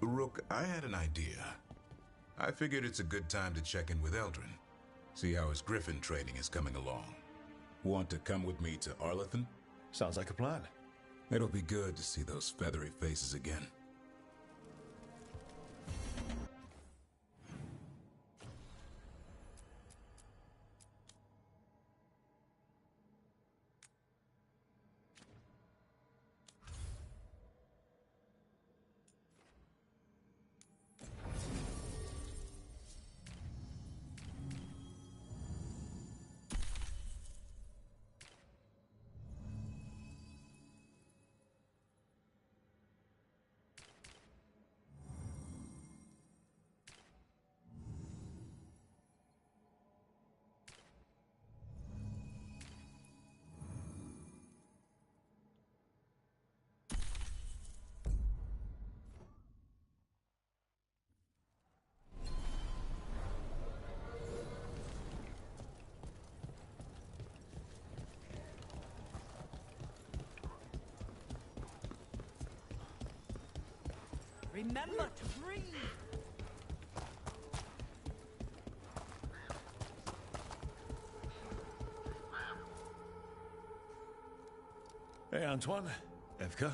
Rook, I had an idea. I figured it's a good time to check in with Eldrin. See how his Griffin training is coming along. Want to come with me to Arlathan? Sounds like a plan. It'll be good to see those feathery faces again. Remember to breathe! Hey, Antoine. Evka.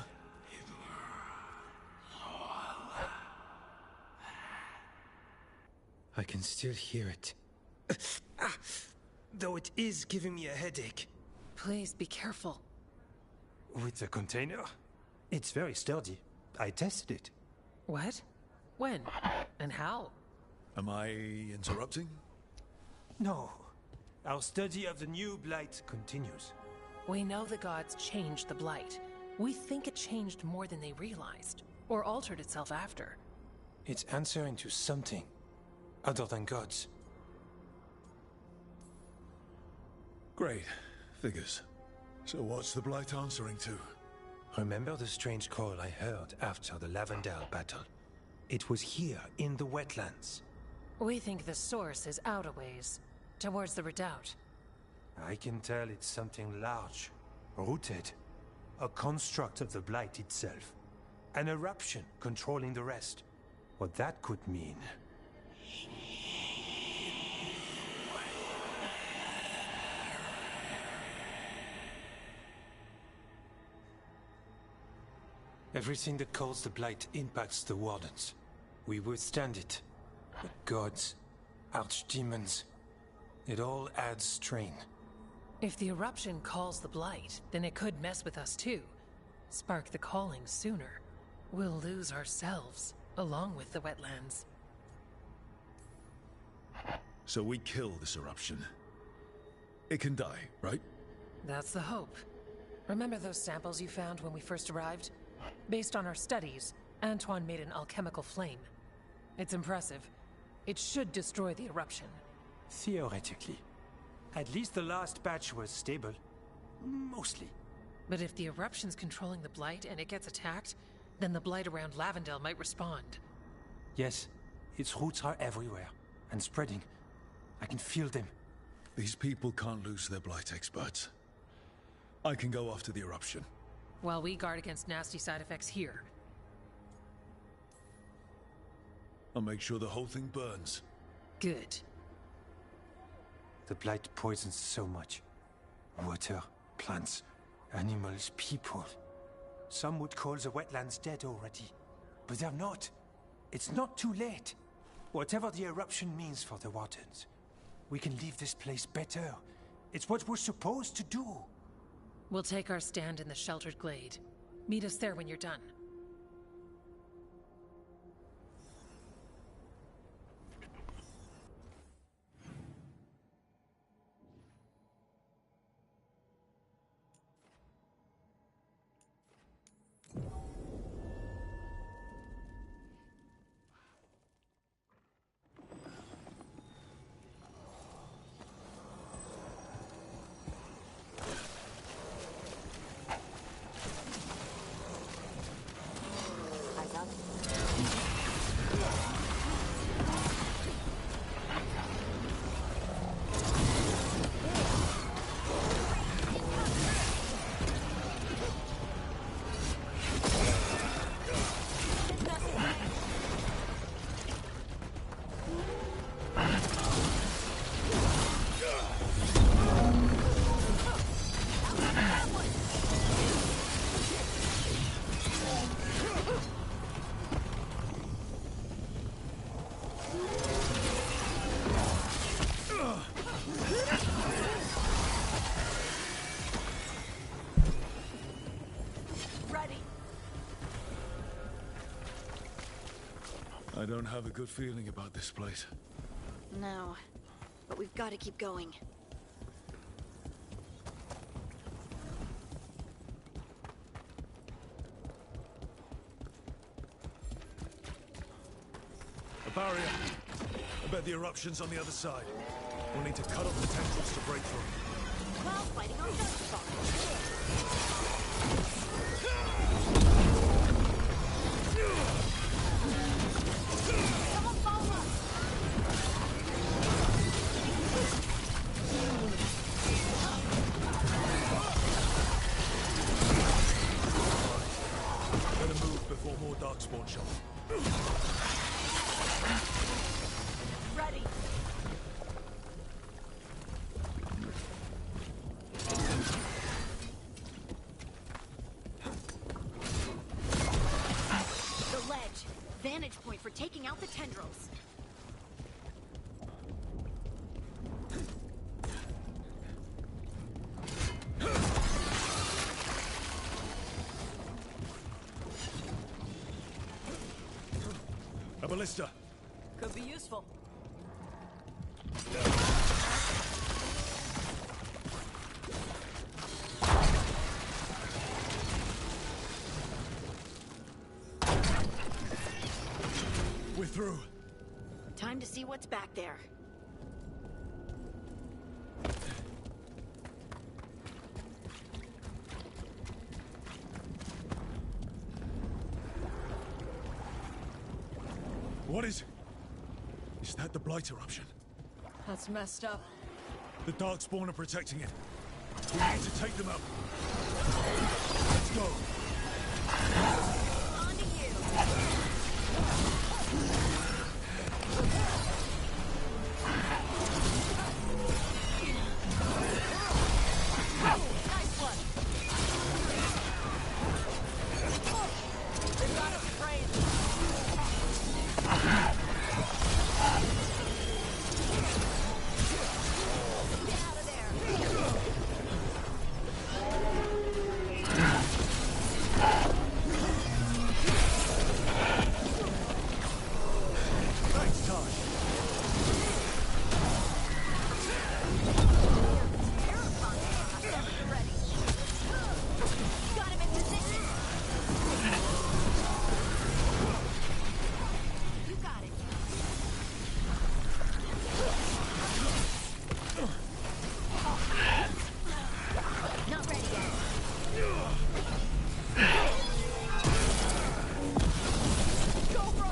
I can still hear it. Though it is giving me a headache. Please be careful. With the container? It's very sturdy. I tested it. What? When? And how? Am I interrupting? No. Our study of the new blight continues. We know the gods changed the blight. We think it changed more than they realized, or altered itself after. It's answering to something other than gods. Great. Figures. So what's the Blight answering to? Remember the strange call I heard after the Lavendale battle? It was here, in the wetlands. We think the source is out a ways, towards the redoubt. I can tell it's something large, rooted. A construct of the Blight itself. An eruption controlling the rest. What that could mean... Everything that calls the Blight impacts the Wardens. We withstand it. But gods, archdemons, it all adds strain. If the eruption calls the blight, then it could mess with us too. Spark the calling sooner. We'll lose ourselves, along with the wetlands. So we kill this eruption. It can die, right? That's the hope. Remember those samples you found when we first arrived? Based on our studies, Antoine made an alchemical flame. It's impressive. It should destroy the eruption. Theoretically. At least the last batch was stable. Mostly. But if the eruption's controlling the blight and it gets attacked, then the blight around Lavendale might respond. Yes, its roots are everywhere, and spreading. I can feel them. These people can't lose their Blight experts. I can go after the eruption. While we guard against nasty side effects here. I'll make sure the whole thing burns. Good. The Blight poisons so much. Water, plants, animals, people. Some would call the wetlands dead already. But they're not. It's not too late. Whatever the eruption means for the Wardens, we can leave this place better. It's what we're supposed to do. We'll take our stand in the sheltered glade. Meet us there when you're done. don't have a good feeling about this place. No, but we've got to keep going. A barrier. I bet the eruption's on the other side. We'll need to cut off the tendrils to break through. While fighting on Veilgaurd. Someone follow us! Better move before more darkspawn show up. Ready! The ledge. Vantage point for taking out the tendrils. A ballista. Could be useful. We're through. Time to see what's back there. What is... Is that the Blight eruption? That's messed up. The Darkspawn are protecting it. We need to take them out. Let's go. On to you. Nice one. They've got us crazy. Get out of there. Thanks, Todd. You're ready. Got him in position. You got it. Not ready yet. Go, bro.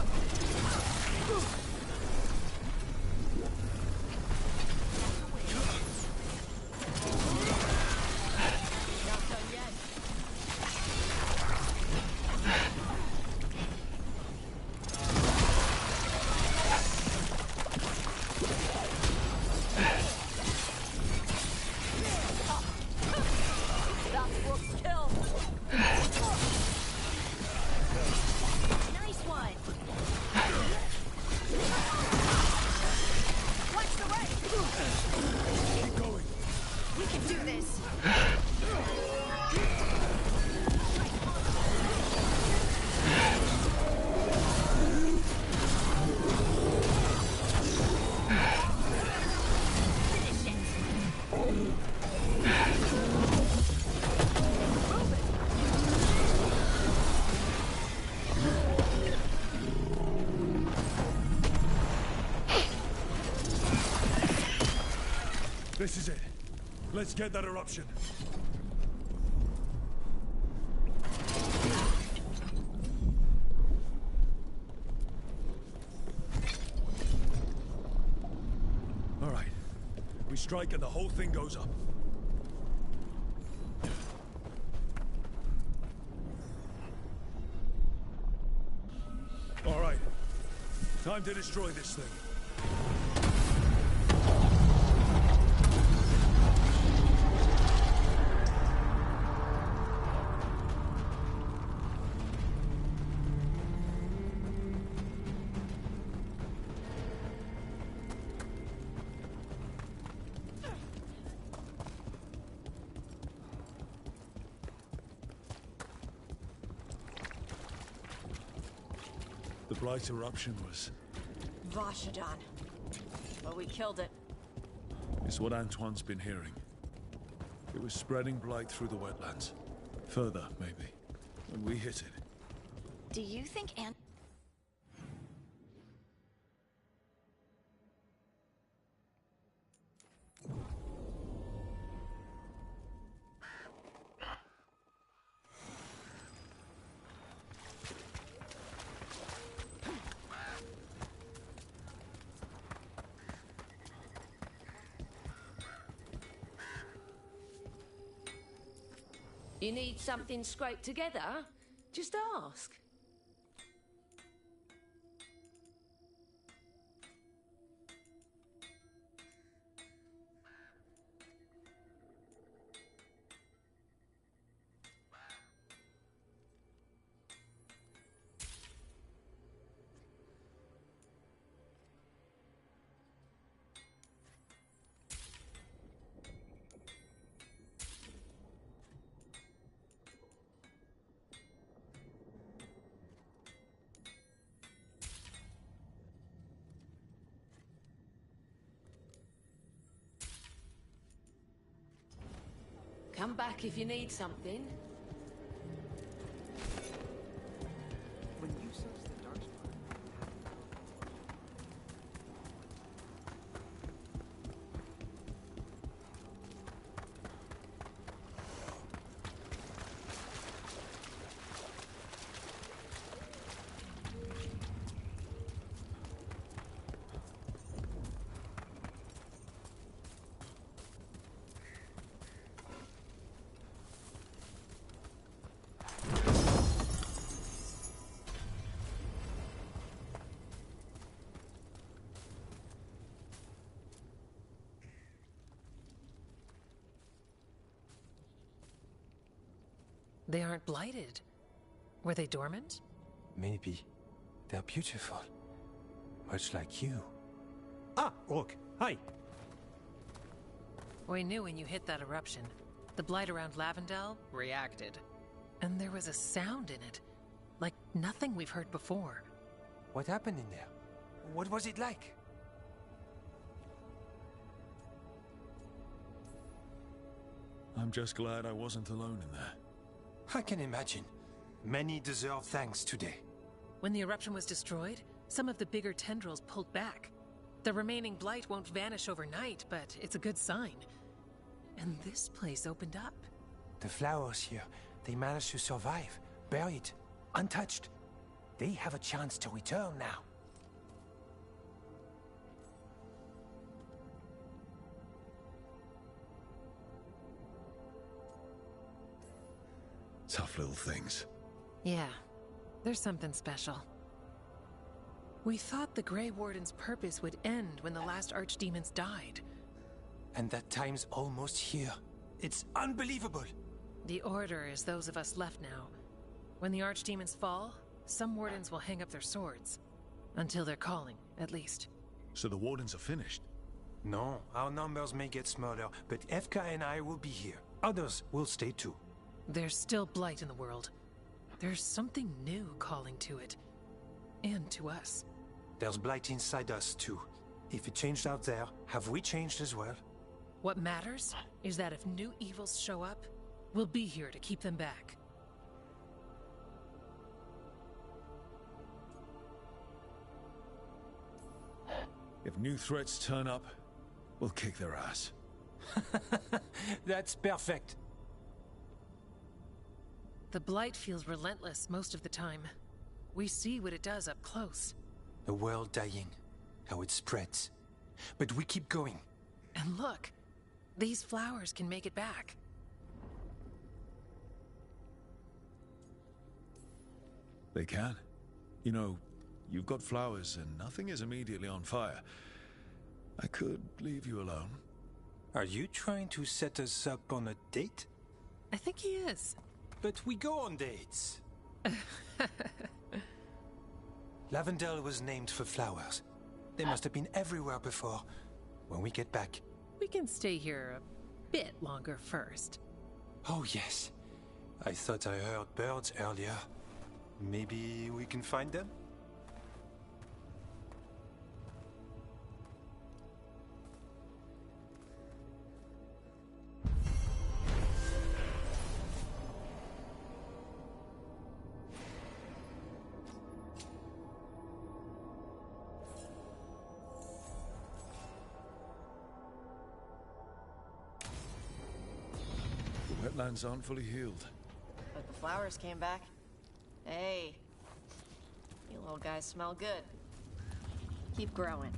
Not done yet. That's Brooks' kill. Nice one. Watch the right. Keep going. We can do this. Finish it. This is it. Let's get that eruption. All right. We strike and the whole thing goes up. All right. Time to destroy this thing. The Blight eruption was... Vashadan. But we killed it. It's what Antoine's been hearing. It was spreading blight through the wetlands. Further, maybe. When we hit it. Do you think You need something scraped together? Just ask. Come back if you need something. When you sense the dark spot, They aren't blighted. Were they dormant? maybe they're beautiful. Much like you. Ah, Rook, hi. We knew when you hit that eruption. The blight around Lavendel reacted. And there was a sound in it. Like nothing we've heard before. What happened in there? What was it like? I'm just glad I wasn't alone in there. I can imagine. Many deserve thanks today. When the eruption was destroyed, some of the bigger tendrils pulled back. The remaining blight won't vanish overnight, but it's a good sign. And this place opened up. The flowers here, they managed to survive, buried, untouched. They have a chance to return now. Tough little things. Yeah, there's something special. We thought the Grey Warden's purpose would end when the last archdemons died. And that time's almost here. It's unbelievable. The Order is those of us left now. When the archdemons fall, some wardens will hang up their swords. Until they're calling, at least. So the Wardens are finished? No, our numbers may get smaller, but FK and I will be here. Others will stay too. There's still blight in the world. There's something new calling to it. And to us. There's blight inside us too. If it changed out there, have we changed as well? What matters is that if new evils show up, we'll be here to keep them back. If new threats turn up, we'll kick their ass. That's perfect. The blight feels relentless most of the time. We see what it does up close. The world dying, how it spreads. But we keep going. And look, these flowers can make it back. They can. You know, you've got flowers and nothing is immediately on fire. I could leave you alone. Are you trying to set us up on a date? I think he is. But we go on dates. Lavendel was named for flowers. They must have been everywhere before. When we get back. We can stay here a bit longer first. Oh yes. I thought I heard birds earlier. Maybe we can find them? wetlands aren't fully healed. But the flowers came back. Hey, you little guys smell good. Keep growing.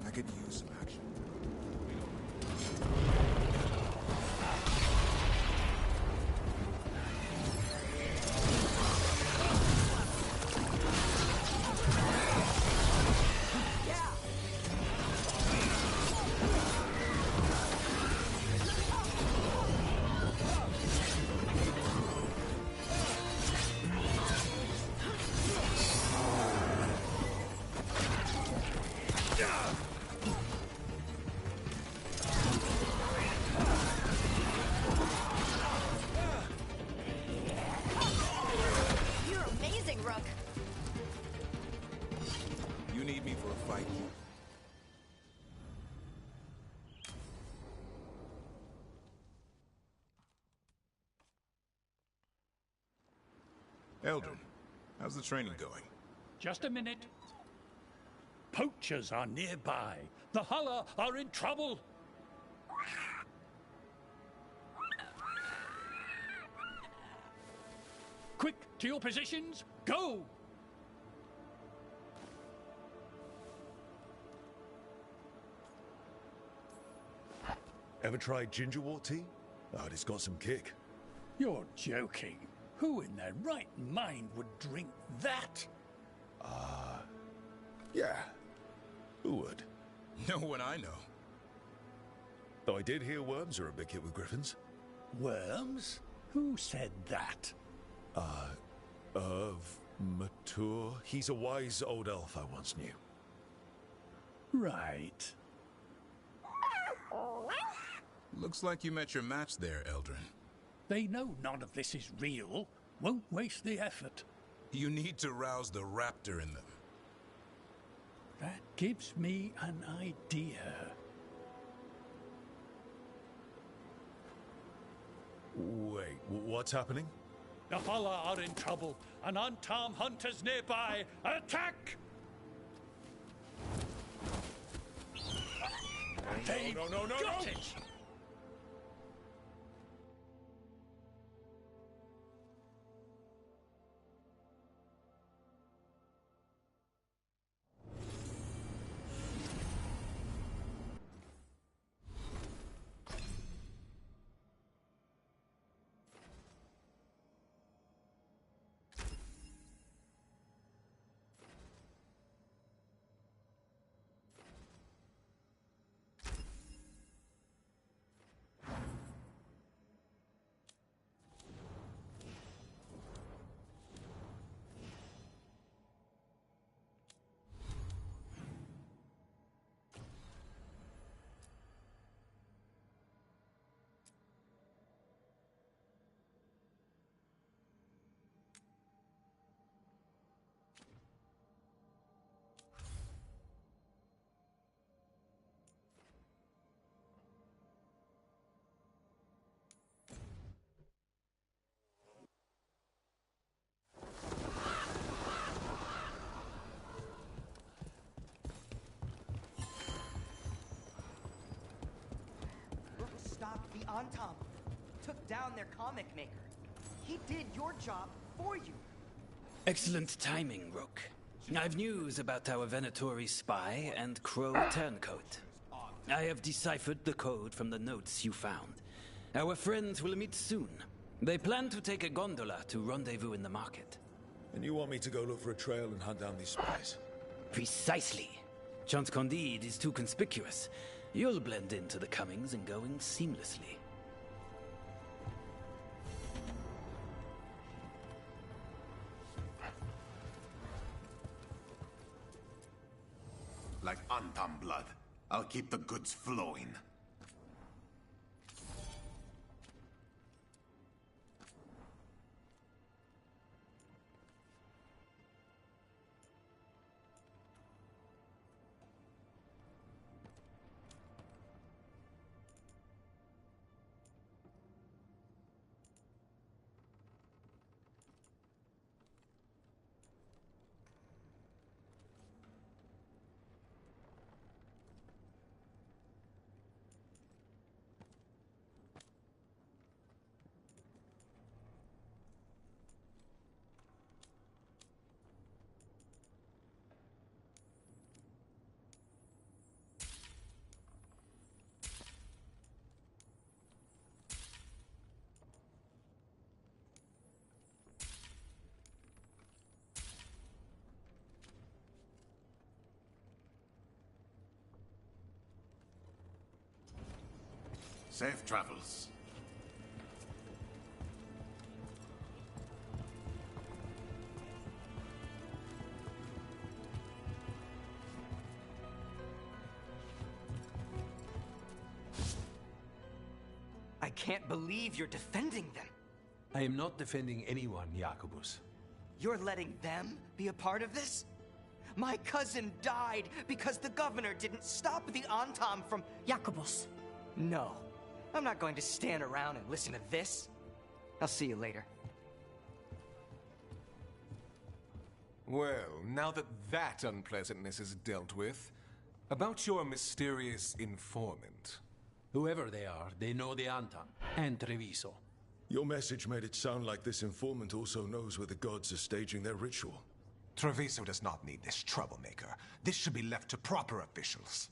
I could use some action. You're amazing, Rook. You need me for a fight? Eldrin, how's the training going? Just a minute. Poachers are nearby. The Hulla are in trouble. Quick, to your positions. Go! Ever tried gingerwort tea? Oh, it's got some kick. You're joking. Who in their right mind would drink that? Yeah. Who would? No one I know. Though I did hear worms are a big hit with griffins. Worms? Who said that? Of Mature. He's a wise old elf I once knew. Right. Looks like you met your match there, Eldrin. They know none of this is real. Won't waste the effort. You need to rouse the raptor in them. That gives me an idea. Wait, what's happening? The Hulla are in trouble. An unarmed hunter's nearby. Attack! They've got it! Antam took down their comic maker. He did your job for you. Excellent timing, Rook. I've news about our Venatori spy and Crow turncoat. I have deciphered the code from the notes you found. Our friends will meet soon. They plan to take a gondola to rendezvous in the market. And you want me to go look for a trail and hunt down these spies? Precisely. Chance Candide is too conspicuous. You'll blend into the comings and goings seamlessly. Like Antam blood. I'll keep the goods flowing. Safe travels. I can't believe you're defending them. I am not defending anyone, Jacobus. You're letting them be a part of this? My cousin died because the governor didn't stop the Antam from... Jacobus. No. I'm not going to stand around and listen to this. I'll see you later. Well, now that that unpleasantness is dealt with, about your mysterious informant. Whoever they are, they know the Antam and Treviso. Your message made it sound like this informant also knows where the gods are staging their ritual. Treviso does not need this troublemaker. This should be left to proper officials.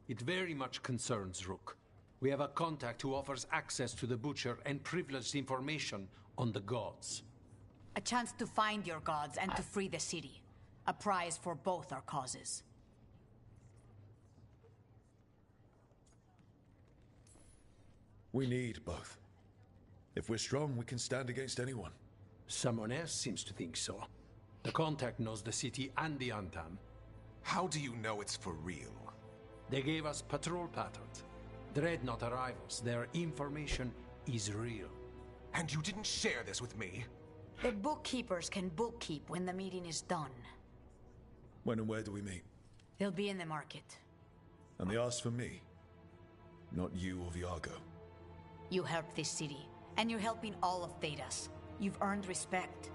It very much concerns Rook. We have a contact who offers access to the Butcher and privileged information on the gods. A chance to find your gods and to free the city. A prize for both our causes. We need both. If we're strong, we can stand against anyone. Someone else seems to think so. The contact knows the city and the Antam. How do you know it's for real? They gave us patrol patterns. Dreadnought arrivals. Their information is real. And you didn't share this with me? The bookkeepers can bookkeep when the meeting is done. When and where do we meet? They'll be in the market. And they asked for me, not you or Viago. You helped this city, and you're helping all of Thedas. You've earned respect.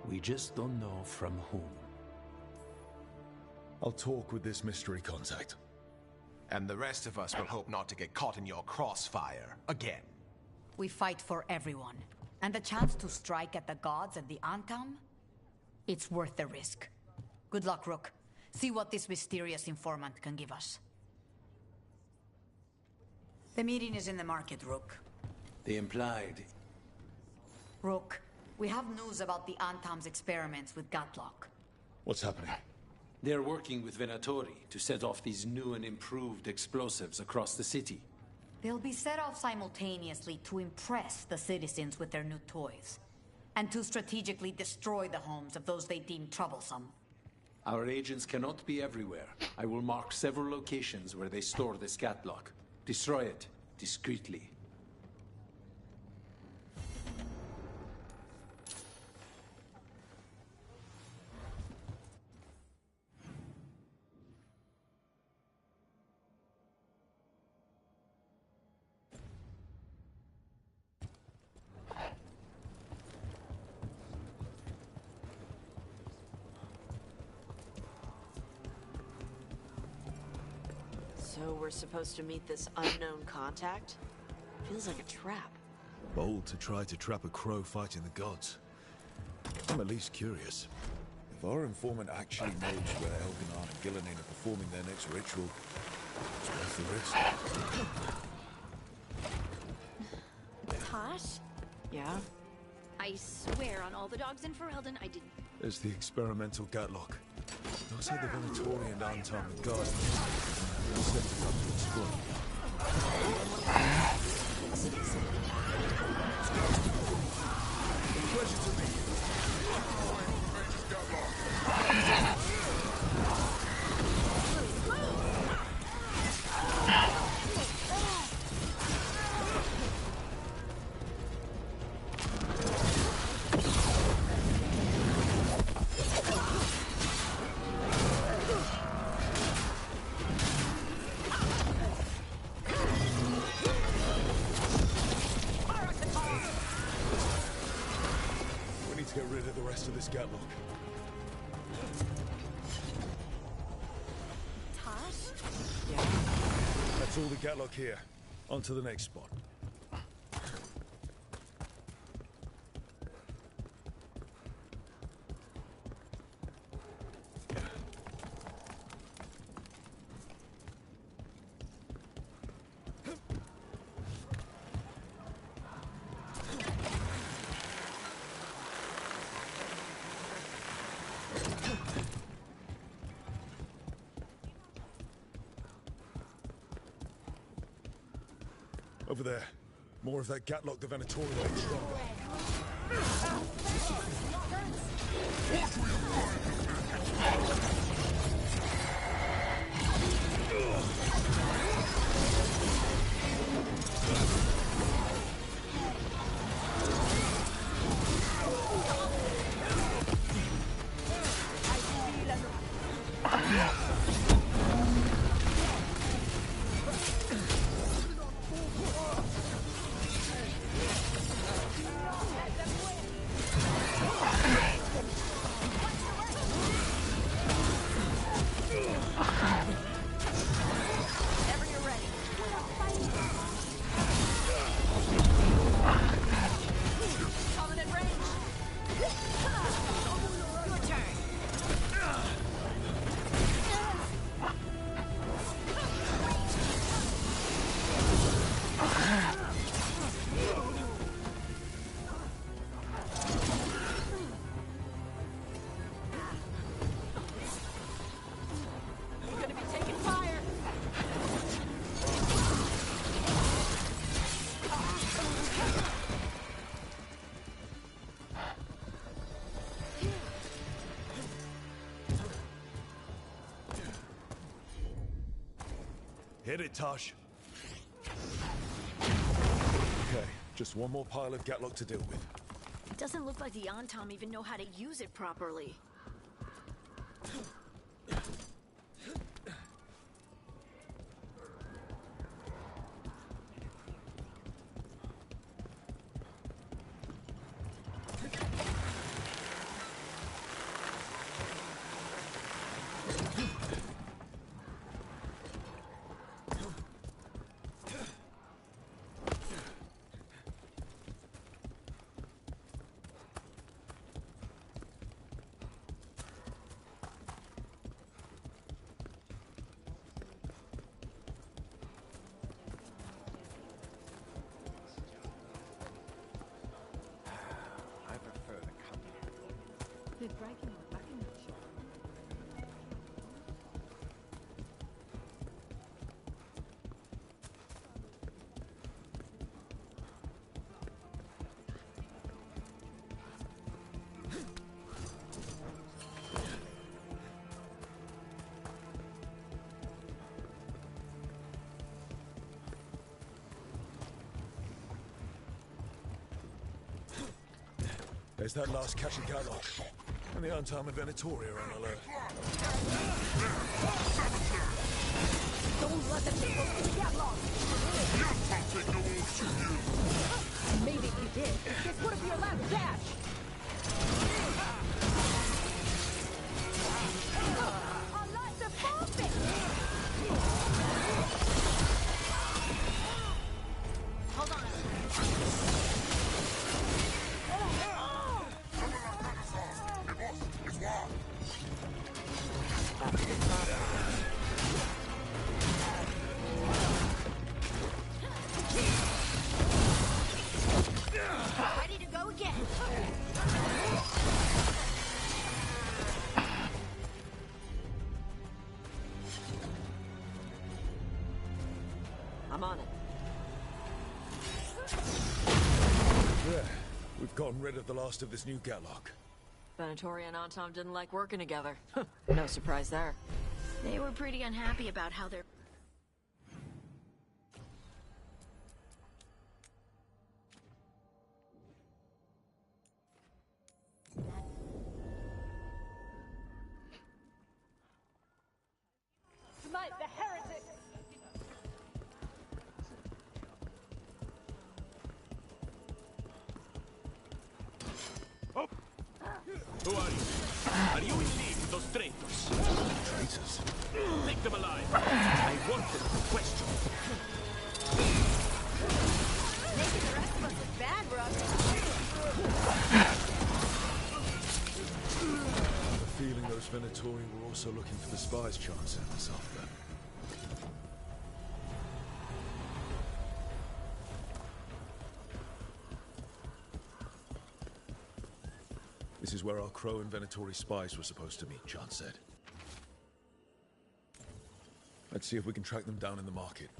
We just don't know from whom. I'll talk with this mystery contact. And the rest of us will hope not to get caught in your crossfire again. We fight for everyone. And the chance to strike at the gods and the Antam? It's worth the risk. Good luck, Rook. See what this mysterious informant can give us. The meeting is in the market, Rook. They implied... Rook, we have news about the Antam's experiments with Gatlock. What's happening? They're working with Venatori to set off these new and improved explosives across the city. They'll be set off simultaneously to impress the citizens with their new toys, and to strategically destroy the homes of those they deem troublesome. Our agents cannot be everywhere. I will mark several locations where they store this Gatlock. Destroy it discreetly. So we're supposed to meet this unknown contact? Feels like a trap. Bold to try to trap a crow fighting the gods. I'm at least curious. If our informant actually knows where Elganar and Gillenane are performing their next ritual, it's worth the risk. Tosh? Yeah? I swear on all the dogs in Ferelden, I didn't. There's the experimental Gatlock. Looks like the Venatori and Anton and guards set it up to explode. Pleasure to meet you. Get rid of the rest of this Gatlock. Tosh? Yeah? That's all the Gatlock here. On to the next spot. Over there. More of that Gatlock the Venatori made stronger. Hit it, Tosh. Okay, just one more pile of Gatlock to deal with. It doesn't look like the Antom even know how to use it properly. They're breaking my back in that shop. There's that last catch of Gatlock. And the Antom and Venatori are on alert. Don't let them take over the Gatlock! Maybe if you did, this would have been your last dash! Our lives are forfeit! Hold on. I'm on it. There. We've gotten rid of the last of this new Gatlock. Venatori and Antom didn't like working together. No surprise there. They were pretty unhappy about how their... Smite the heretics! Oh. Who are you? Are you in league with those traitors? Traitors? Take them alive. I want them to question. Making the rest of us look bad, Rook. I have a feeling those Venatori were also looking for the spies Chance sent us after. This is where our Crow and Venatori spies were supposed to meet, Chance said. Let's see if we can track them down in the market.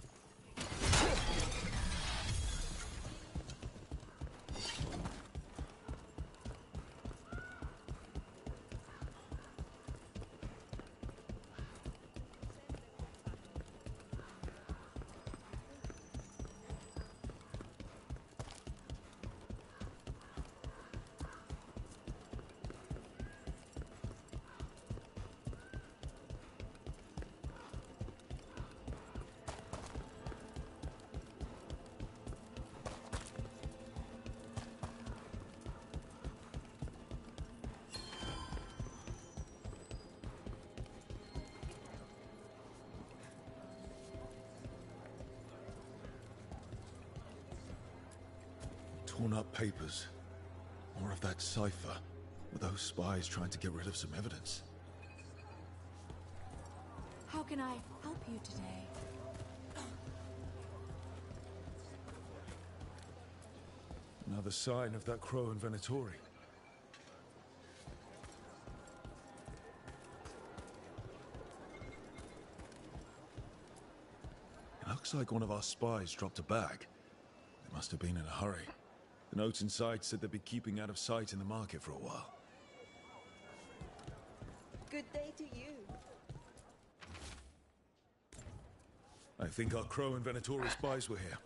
Torn up papers. More of that cipher. With those spies trying to get rid of some evidence. How can I help you today? Another sign of that Crow and Venatori. It looks like one of our spies dropped a bag. They must have been in a hurry. The notes inside said they'd be keeping out of sight in the market for a while. Good day to you. I think our Crow and Venatori spies were here.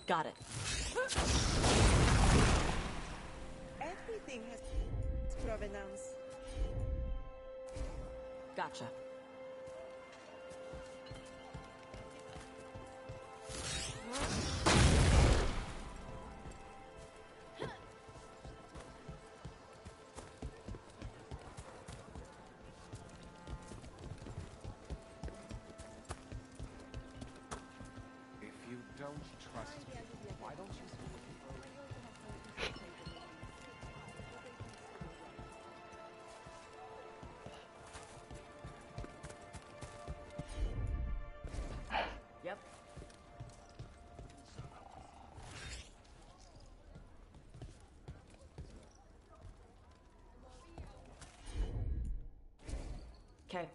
Got it. Everything has provenance. Gotcha. If you don't trust me, why don't you... Yep. Okay.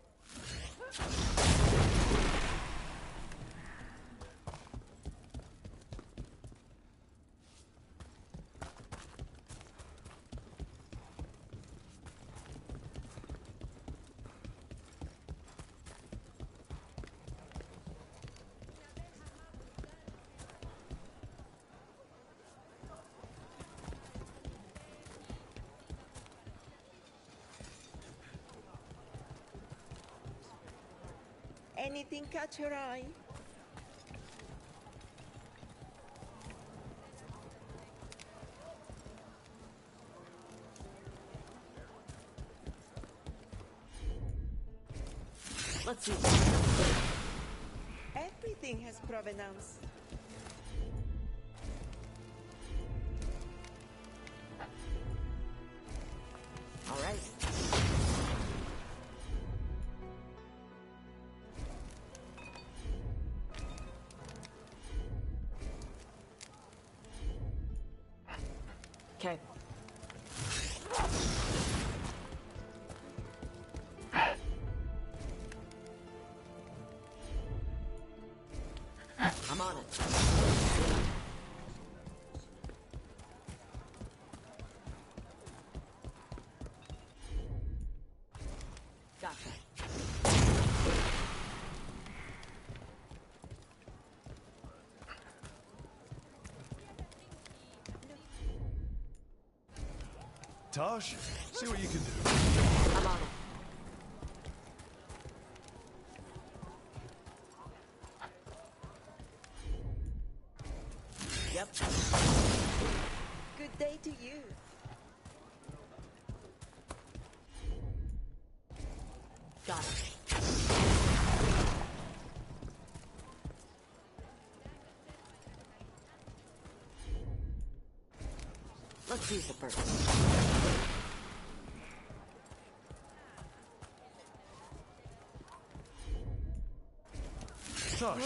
Anything catch your eye? Let's see. Everything has provenance. All right. Okay. Tosh. See what you can do. I'm on it. Yep. Good day to you. Got it. Let's use it first. Tosh.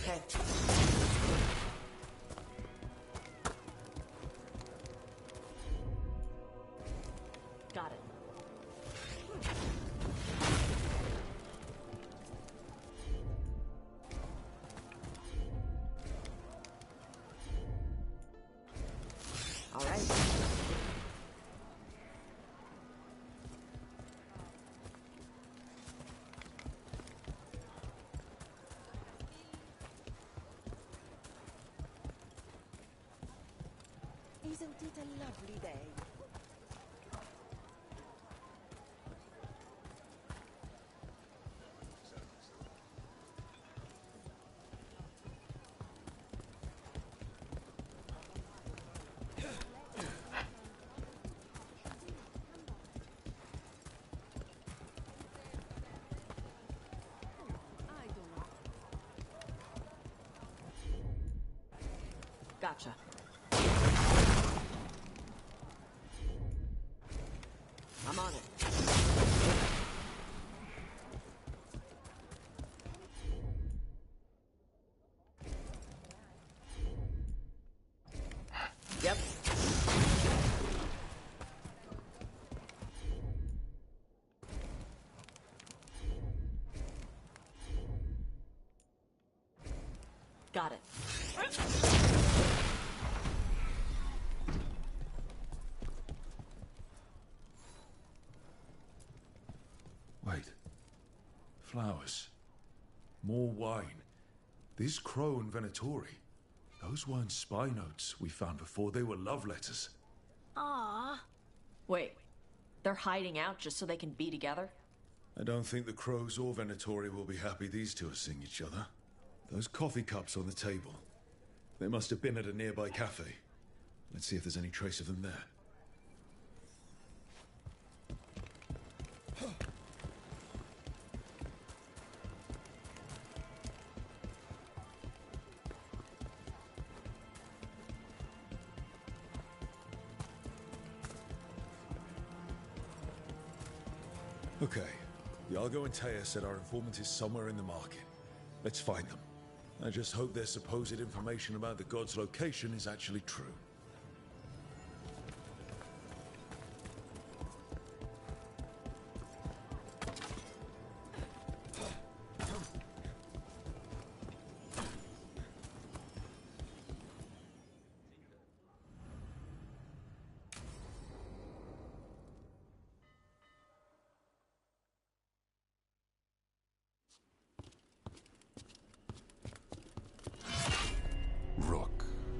Okay. Got it. All right. Isn't it a lovely day? Gotcha. I'm on it. Yep. Got it. Wait. Flowers. More wine. This crow and Venatori. Those weren't spy notes we found before. They were love letters. Ah. Wait. They're hiding out just so they can be together? I don't think the crows or Venatori will be happy these two are seeing each other. Those coffee cups on the table. They must have been at a nearby cafe. Let's see if there's any trace of them there. Okay. Yargo and Taya said our informant is somewhere in the market. Let's find them. I just hope their supposed information about the god's location is actually true.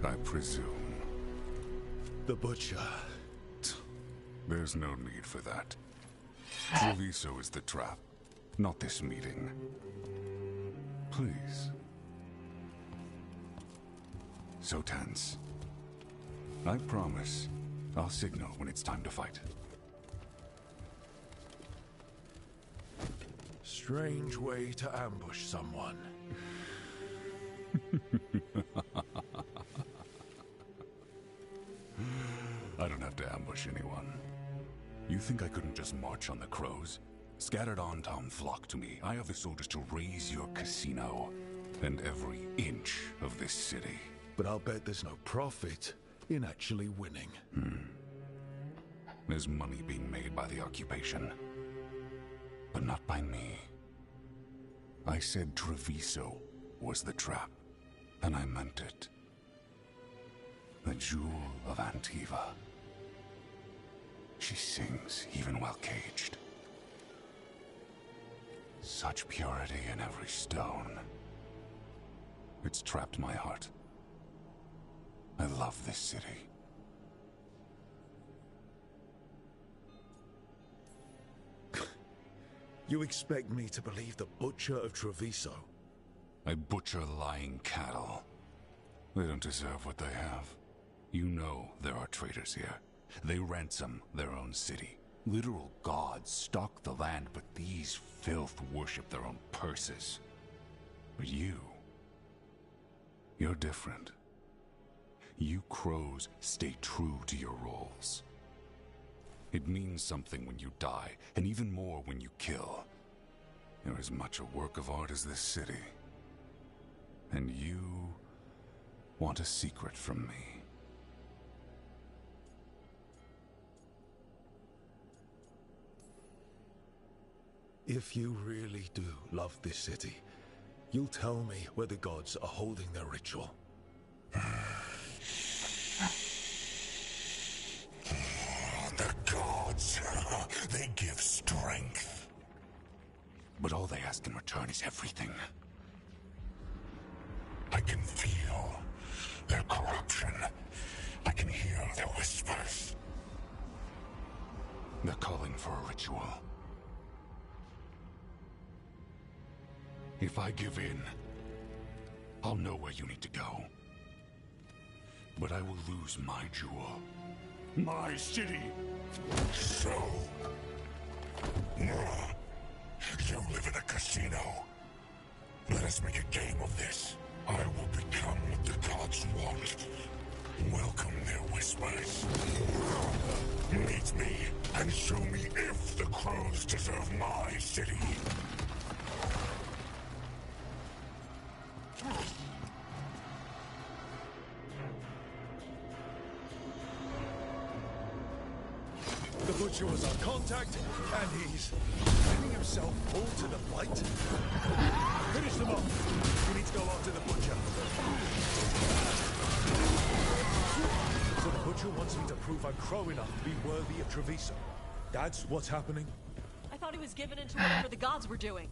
I presume. The Butcher. There's no need for that. Treviso is the trap, not this meeting. Please. So tense. I promise I'll signal when it's time to fight. Strange way to ambush someone. I don't have to ambush anyone. You think I couldn't just march on the crows? Scattered on town flock to me. I have the soldiers to raise your casino and every inch of this city. But I'll bet there's no profit in actually winning. There's money being made by the occupation, but not by me. I said Treviso was the trap, and I meant it. The Jewel of Antiva. She sings even while caged. Such purity in every stone. It's trapped my heart. I love this city. You expect me to believe the Butcher of Treviso? I butcher lying cattle. They don't deserve what they have. You know there are traitors here. They ransom their own city. Literal gods stalk the land, but these filth worship their own purses. But you're different. You crows stay true to your roles. It means something when you die, and even more when you kill. You're as much a work of art as this city. And you want a secret from me. If you really do love this city, you'll tell me where the gods are holding their ritual. The gods, they give strength. But all they ask in return is everything. I can feel their corruption. I can hear their whispers. They're calling for a ritual. If I give in, I'll know where you need to go. But I will lose my jewel. My city! So... you live in a casino. Let us make a game of this. I will become what the gods want. Welcome their whispers. Meet me and show me if the crows deserve my city. The Butcher was our contact, and he's letting himself fall to the fight. Finish them off. We need to go after the Butcher. So the Butcher wants me to prove I'm crow enough to be worthy of Treviso. That's what's happening? I thought he was given into whatever the gods were doing.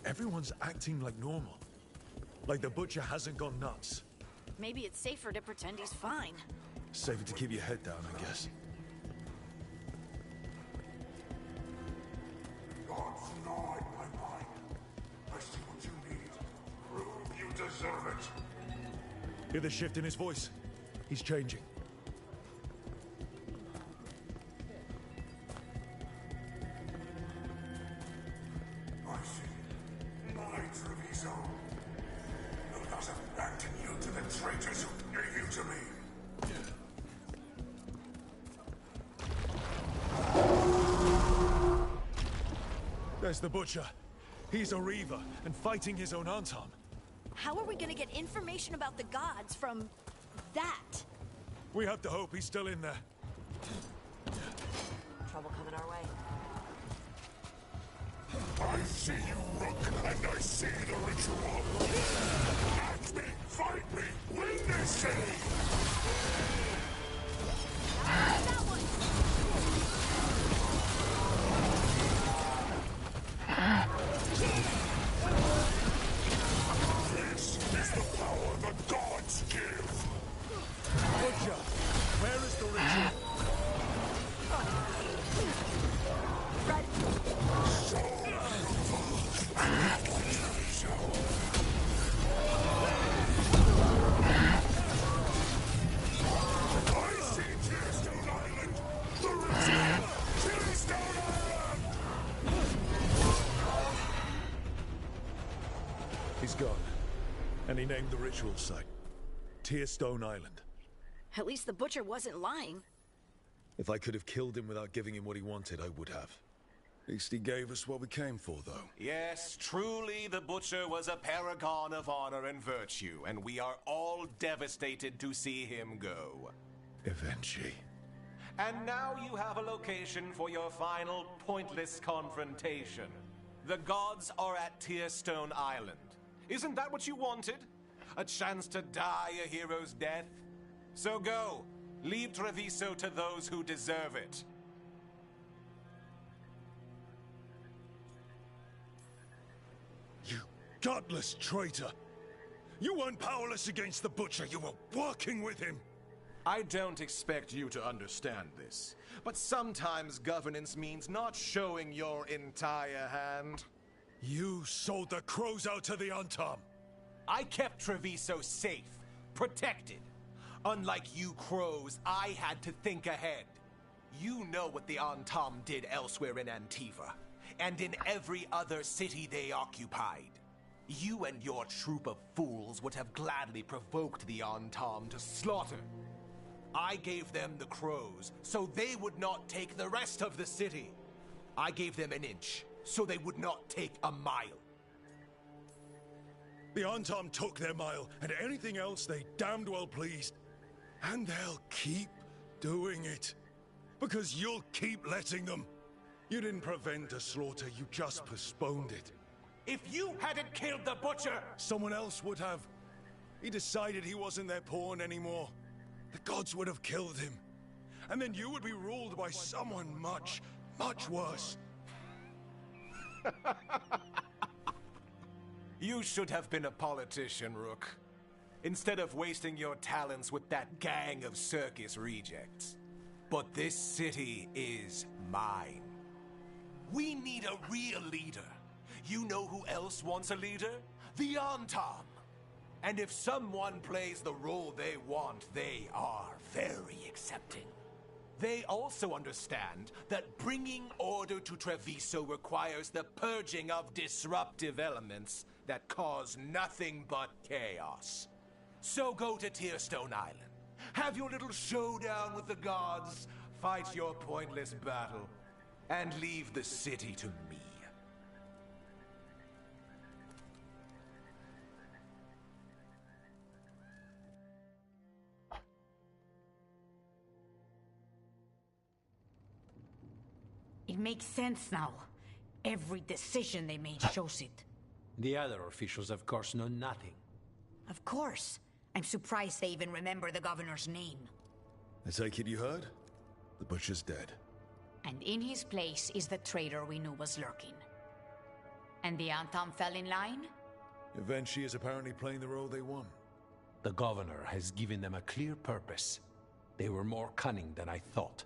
Everyone's acting like normal. Like the Butcher hasn't gone nuts. Maybe it's safer to pretend he's fine. Safer to keep your head down, I guess. God's gnawing my mind. I see what you need. Prove you deserve it. Hear the shift in his voice? He's changing. I see. My Treviso. Who doesn't abandon you to the traitors who gave you to me? There's the Butcher. He's a Reaver and fighting his own Antam. How are we gonna get information about the gods from that? We have to hope he's still in there. Trouble coming our way. I see you, Rook, and I see the ritual. Act me, fight me, win this city! That one! This is the power the gods give! Butcher, where is the ritual? Right. I see Tearstone Island! The ritual! Tearstone Island! He's gone. And he named the ritual site. Tearstone Island. At least the Butcher wasn't lying. If I could have killed him without giving him what he wanted, I would have. At least he gave us what we came for, though. Yes, truly the Butcher was a paragon of honor and virtue, and we are all devastated to see him go. Eventually. And now you have a location for your final pointless confrontation. The gods are at Tearstone Island. Isn't that what you wanted? A chance to die a hero's death? So go. Leave Treviso to those who deserve it. You godless traitor! You weren't powerless against the Butcher, you were working with him! I don't expect you to understand this, but sometimes governance means not showing your entire hand. You sold the crows out to the Antam! I kept Treviso safe, protected. Unlike you crows, I had to think ahead. You know what the Antam did elsewhere in Antiva, and in every other city they occupied. You and your troop of fools would have gladly provoked the Antam to slaughter. I gave them the crows, so they would not take the rest of the city. I gave them an inch, so they would not take a mile. The Antam took their mile, and anything else they damned well pleased. And they'll keep doing it. Because you'll keep letting them. You didn't prevent a slaughter, you just postponed it. If you hadn't killed the Butcher! Someone else would have. He decided he wasn't their pawn anymore. The gods would have killed him. And then you would be ruled by someone much, much worse. You should have been a politician, Rook. Instead of wasting your talents with that gang of circus rejects. But this city is mine. We need a real leader. You know who else wants a leader? The Antam. And if someone plays the role they want, they are very accepting. They also understand that bringing order to Treviso requires the purging of disruptive elements that cause nothing but chaos. So go to Tearstone Island. Have your little showdown with the gods, fight your pointless battle, and leave the city to me. It makes sense now. Every decision they made shows it. The other officials, of course, know nothing. Of course. I'm surprised they even remember the governor's name. I take it you heard? The Butcher's dead. And in his place is the traitor we knew was lurking. And the Antam fell in line? Eventually is apparently playing the role they want. The governor has given them a clear purpose. They were more cunning than I thought.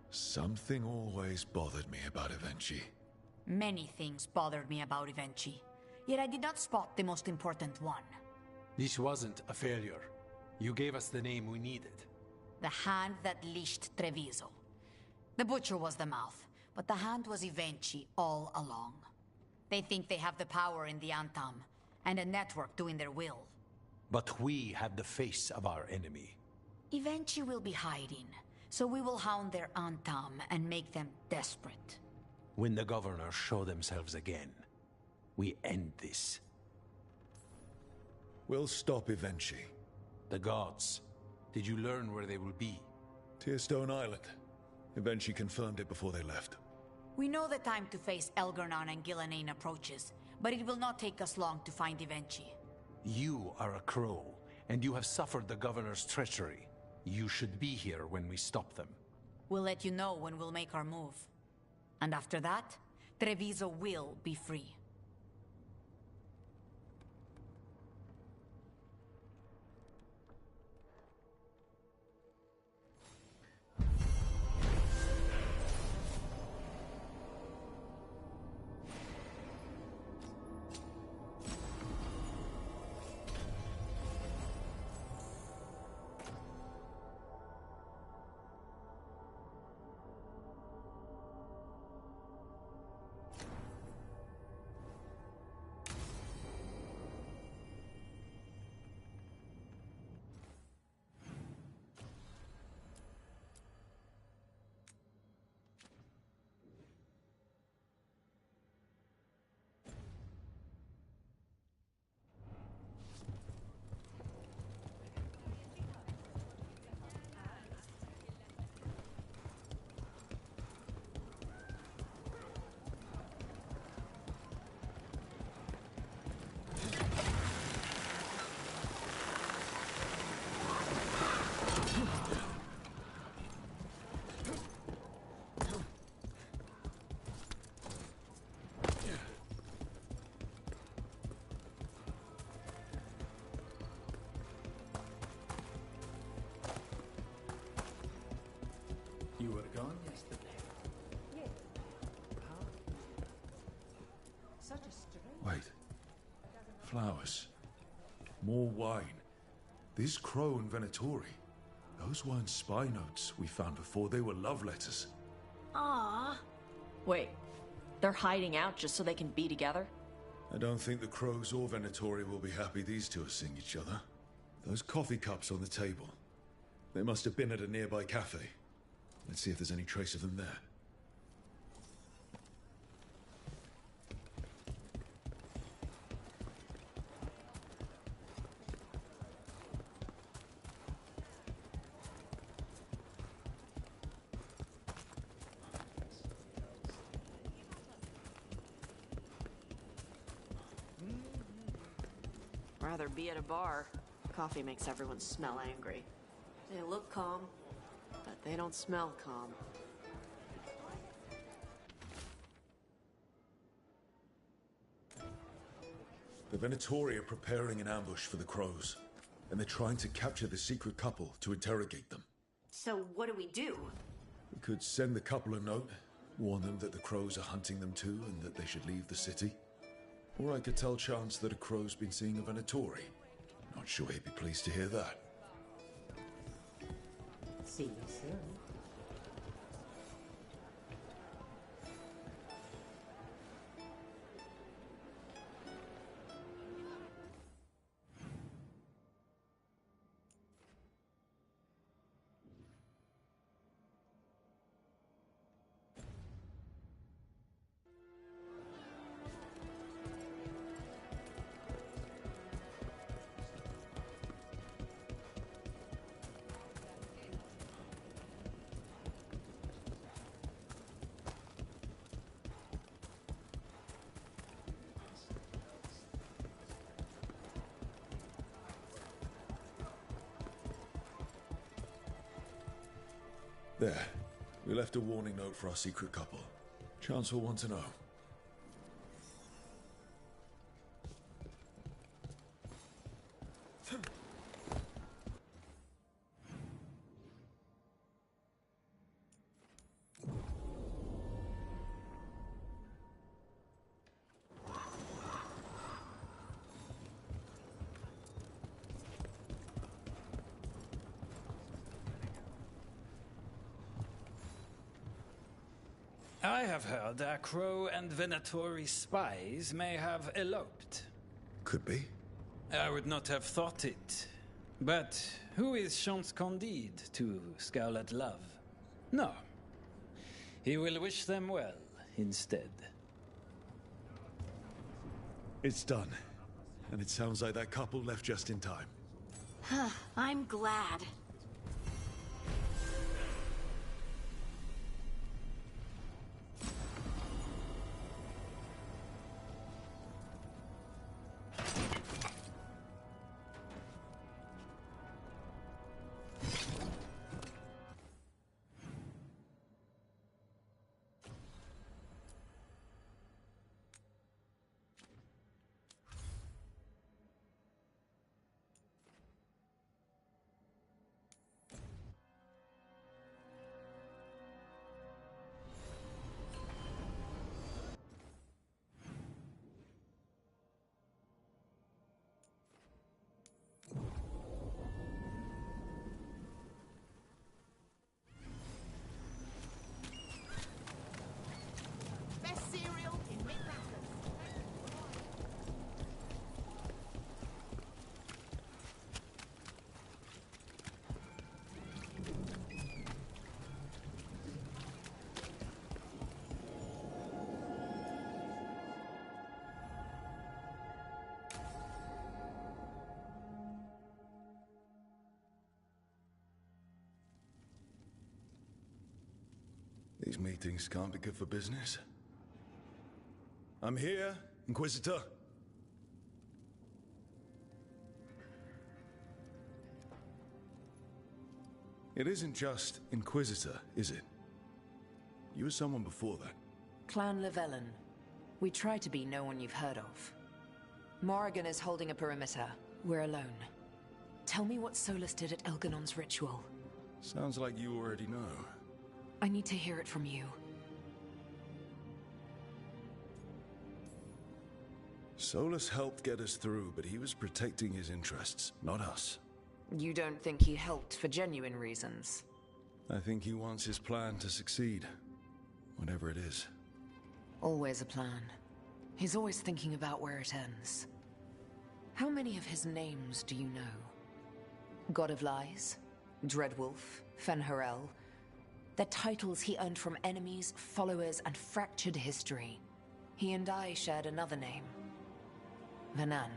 Something always bothered me about Evenchi. Many things bothered me about Evenchi. Yet I did not spot the most important one. This wasn't a failure. You gave us the name we needed. The hand that leashed Treviso. The Butcher was the mouth, but the hand was Evenchi all along. They think they have the power in the Antam, and a network doing their will. But we have the face of our enemy. Evenchi will be hiding, so we will hound their Antam and make them desperate. When the governors show themselves again, we end this. We'll stop Evenchi. The gods. Did you learn where they will be? Tearstone Island. Evenchi confirmed it before they left. We know the time to face Elgar'nan and Gillenane approaches, but it will not take us long to find Evenchi. You are a crow, and you have suffered the governor's treachery. You should be here when we stop them. We'll let you know when we'll make our move. And after that, Treviso will be free. flowers. More wine. This crow and Venatori. Those weren't spy notes we found before. They were love letters. Ah. Wait, they're hiding out just so they can be together? I don't think the crows or Venatori will be happy these two are seeing each other. Those coffee cups on the table. They must have been at a nearby cafe. Let's see if there's any trace of them there. Rather be at a bar. Coffee makes everyone smell angry. They look calm, but they don't smell calm. The Venatori are preparing an ambush for the crows, and they're trying to capture the secret couple to interrogate them. So what do we do? We could send the couple a note, warn them that the crows are hunting them too and that they should leave the city. Or I could tell Chance that a crow's been seeing a Venatori. Not sure he'd be pleased to hear that. See you soon. There. We left a warning note for our secret couple. Chance will want to know. I have heard our Crow and Venatori spies may have eloped. Could be. I would not have thought it. But who is Chance Candide to Scarlet Love? No. He will wish them well instead. It's done. And it sounds like that couple left just in time. I'm glad. These meetings can't be good for business. I'm here, Inquisitor. It isn't just Inquisitor, is it? You were someone before that. Clan Llewellyn. We try to be no one you've heard of. Morrigan is holding a perimeter. We're alone. Tell me what Solus did at Elganon's ritual. Sounds like you already know. I need to hear it from you. Solus helped get us through, but he was protecting his interests, not us. You don't think he helped for genuine reasons? I think he wants his plan to succeed. Whatever it is. Always a plan. He's always thinking about where it ends. How many of his names do you know? God of Lies, Dreadwolf, Fen'Harel. They're titles he earned from enemies, followers, and fractured history. He and I shared another name. Vanan.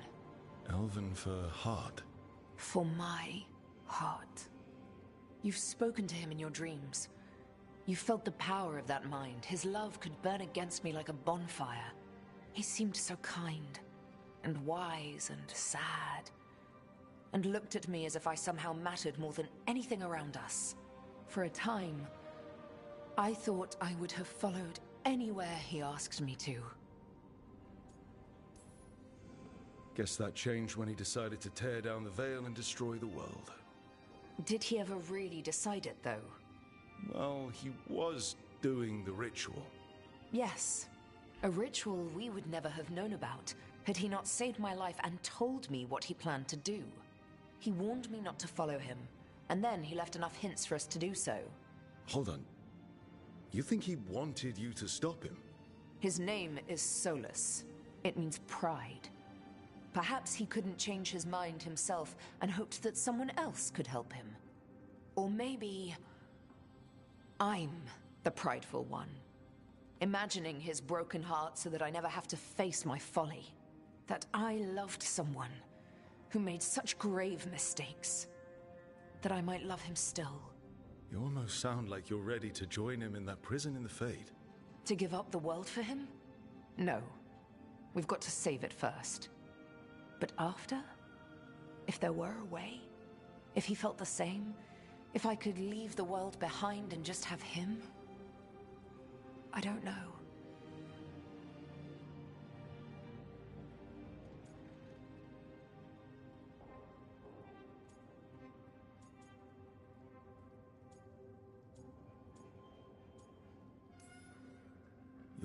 Elven for heart. For my heart. You've spoken to him in your dreams. You felt the power of that mind. His love could burn against me like a bonfire. He seemed so kind, and wise, and sad, and looked at me as if I somehow mattered more than anything around us. For a time, I thought I would have followed anywhere he asked me to. Guess that changed when he decided to tear down the Veil and destroy the world. Did he ever really decide it, though? Well, he was doing the ritual. Yes. A ritual we would never have known about, had he not saved my life and told me what he planned to do. He warned me not to follow him, and then he left enough hints for us to do so. Hold on. You think he wanted you to stop him? His name is Solus. It means pride. Perhaps he couldn't change his mind himself and hoped that someone else could help him. Or maybe I'm the prideful one, imagining his broken heart so that I never have to face my folly. That I loved someone who made such grave mistakes, that I might love him still. You almost sound like you're ready to join him in that prison in the Fade. To give up the world for him? No. We've got to save it first. But after? If there were a way? If he felt the same? If I could leave the world behind and just have him? I don't know.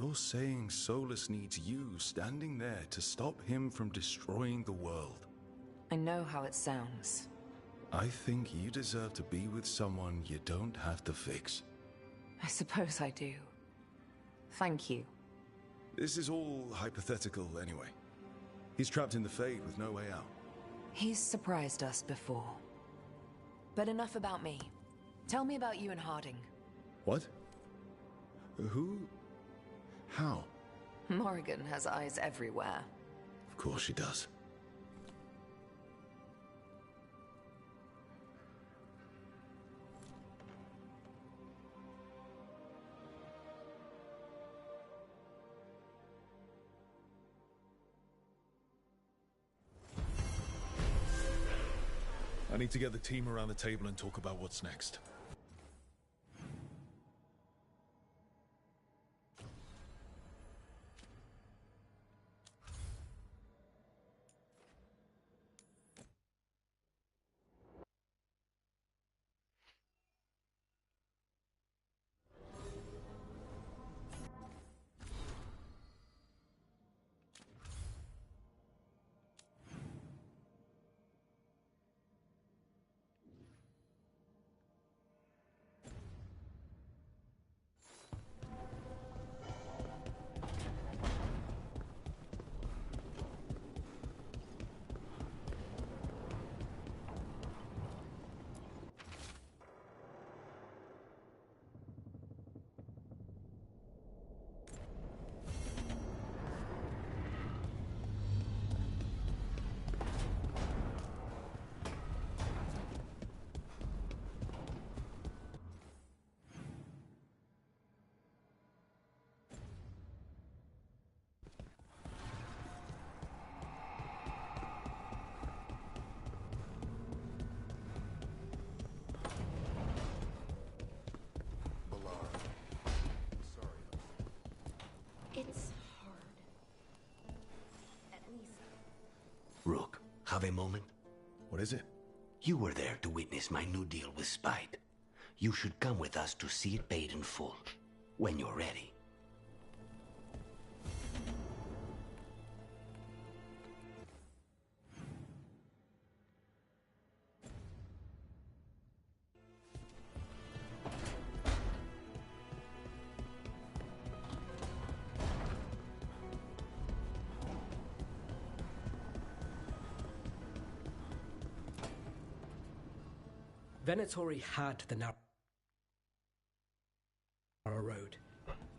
You're saying Solus needs you standing there to stop him from destroying the world. I know how it sounds. I think you deserve to be with someone you don't have to fix. I suppose I do. Thank you. This is all hypothetical anyway. He's trapped in the Fade with no way out. He's surprised us before. But enough about me. Tell me about you and Harding. What? Who? How? Morrigan has eyes everywhere. Of course she does. I need to get the team around the table and talk about what's next. It's hard. At least. Rook, have a moment? What is it? You were there to witness my new deal with Spite. You should come with us to see it paid in full, when you're ready. Venatori had the narrow road.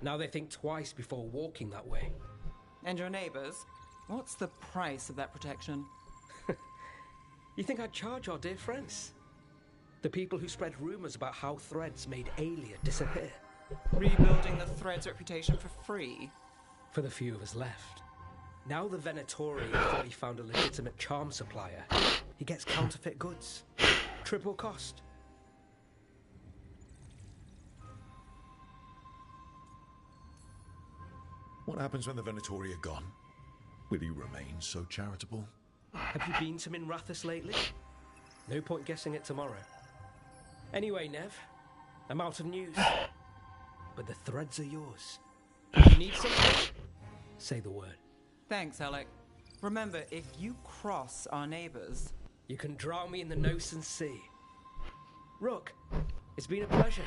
Now they think twice before walking that way. And your neighbors? What's the price of that protection? You think I'd charge our dear friends? The people who spread rumors about how Threads made Aelia disappear. Rebuilding the Threads' reputation for free? For the few of us left. Now the Venatori thought he found a legitimate charm supplier. He gets counterfeit goods. Triple cost. What happens when the Venatori are gone? Will you remain so charitable? Have you been to Minrathous lately? No point guessing it tomorrow. Anyway, Nev, I'm out of news. But the Threads are yours. If you need something, say the word. Thanks, Alec. Remember, if you cross our neighbors... You can drown me in the Nosen Sea. Rook, it's been a pleasure.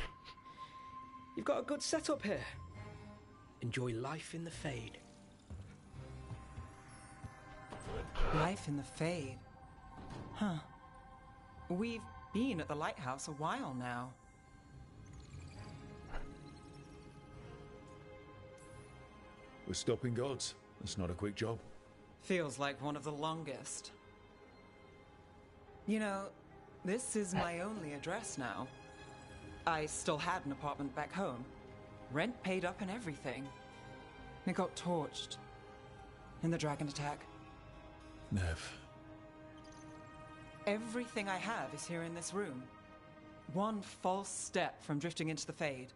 You've got a good setup here. Enjoy life in the Fade. Life in the Fade? Huh. We've been at the lighthouse a while now. We're stopping gods. That's not a quick job. Feels like one of the longest. You know, this is my only address now. I still had an apartment back home. Rent paid up and everything. It got torched. In the dragon attack. Nev. Everything I have is here in this room. One false step from drifting into the Fade.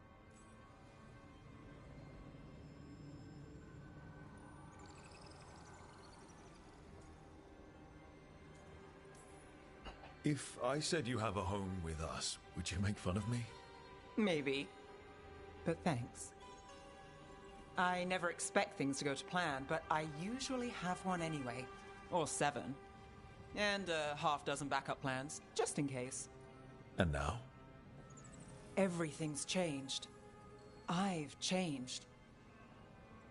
If I said you have a home with us, would you make fun of me? Maybe. But thanks. I never expect things to go to plan, but I usually have one anyway. Or 7. And a half-dozen backup plans, just in case. And now? Everything's changed. I've changed.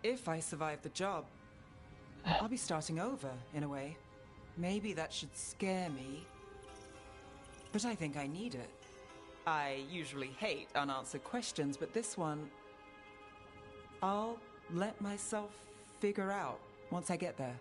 If I survive the job, I'll be starting over, in a way. Maybe that should scare me. But I think I need it. I usually hate unanswered questions, but this one... I'll let myself figure out once I get there.